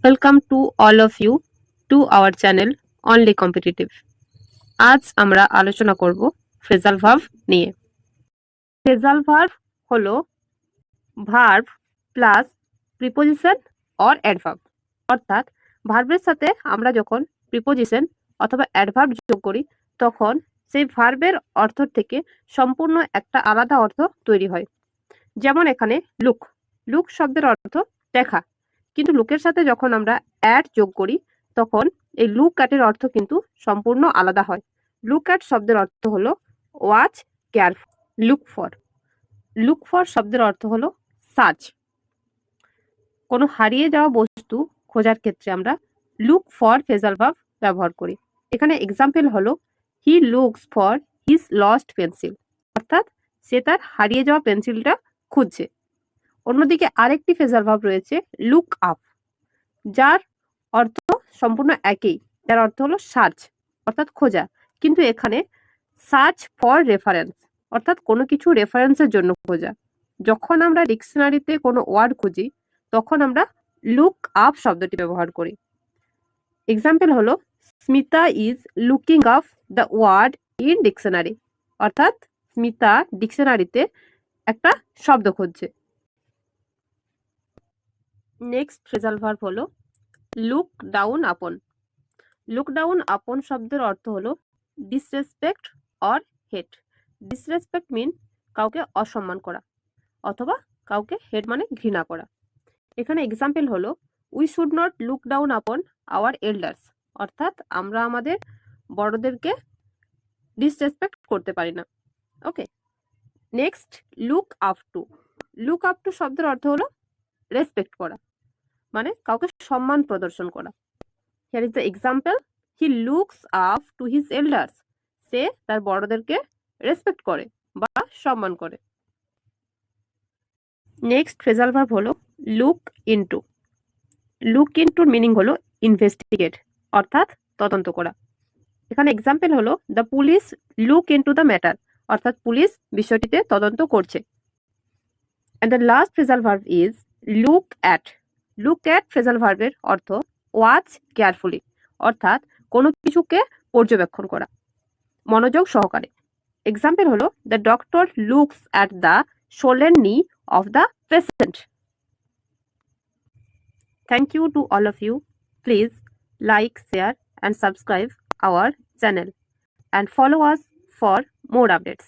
Welcome to all of you to our channel Only Competitive. আজ আমরা আলোচনা করব ফ্রেজাল ভার্ব নিয়ে। ফ্রেজাল ভার্ব হলো verb plus preposition or adverb, অর্থাৎ ভার্বের সাথে আমরা যখন প্রিপোজিশন অথবা অ্যাডভার্ব যোগ করি তখন সেই ভার্বের অর্থ থেকে সম্পূর্ণ একটা আলাদা অর্থ তৈরি হয়। যেমন এখানে লুক, লুক শব্দের অর্থ দেখা, কিন্তু লুকের সাথে যখন আমরা অ্যাট যোগ করি তখন এই লুক অ্যাটের অর্থ কিন্তু সম্পূর্ণ আলাদা হয়। লুক অ্যাট শব্দের অর্থ হলো watch careful. Look for, look for শব্দের অর্থ হলো সার্চ। কোনো হারিয়ে যাওয়া বস্তু খোঁজার ক্ষেত্রে আমরা লুক ফর ফ্রেজাল ভার্ব ব্যবহার করি। এখানে এক্সাম্পল হলো he looks for his lost pencil, অর্থাৎ সে তার হারিয়ে যাওয়া পেন্সিলটা খুঁজছে। অন্যদিকে আরেকটি ফ্রেজাল ভার্ব রয়েছে লুক আপ, যার অর্থ সম্পূর্ণ একই, যার অর্থ হলো সার্চ অর্থাৎ খোঁজা, কিন্তু এখানে সার্চ ফর রেফারেন্স অর্থাৎ কোনো কিছু রেফারেন্সের জন্য খোঁজা। যখন আমরা ডিকশনারিতে কোনো ওয়ার্ড খুঁজি তখন আমরা লুক আপ শব্দটি ব্যবহার করি। এক্সাম্পল হলো Smita is looking up the word in dictionary, অর্থাৎ স্মিতা ডিকশনারিতে একটা শব্দ খুঁজছে। নেক্সট ফ্রেজাল ভার্ব হলো look down upon. Look down upon শব্দের অর্থ হলো disrespect or hate. Disrespect mean কাউকে অসম্মান করা, অথবা কাউকে হেট মানে ঘৃণা করা। এখানে এক্সাম্পল হলো we should not look down upon our elders, অর্থাৎ আমরা আমাদের বড়দেরকে ডিসরেসপেক্ট করতে পারি না। Okay, next look up to. Look up to শব্দের অর্থ হলো রেসপেক্ট করা, মানে কাউকে সম্মান প্রদর্শন করা। Here is the example, he looks up to his elders, সে তার বড়দেরকে রেসপেক্ট করে বা সম্মান করে। নেক্সট ফ্রেজাল ভার্ব হলো লুক ইনটু। লুক ইনটুর মিনিং হলো ইনভেস্টিগেট, অর্থাৎ তদন্ত করা। এখানে এক্সাম্পল হলো the police look into the matter, অর্থাৎ পুলিশ বিষয়টিতে তদন্ত করছে। And the last phrasal verb is look at. Look at phrasal ভার্বের অর্থ ওয়াচ কেয়ারফুলি, অর্থাৎ কোনো কিছুকে পর্যবেক্ষণ করা মনোযোগ সহকারে। এক্সাম্পল হলো the doctor looks at the shoulder knee of the patient. Thank you to all of you. Please like, share and subscribe our channel and follow us for more updates.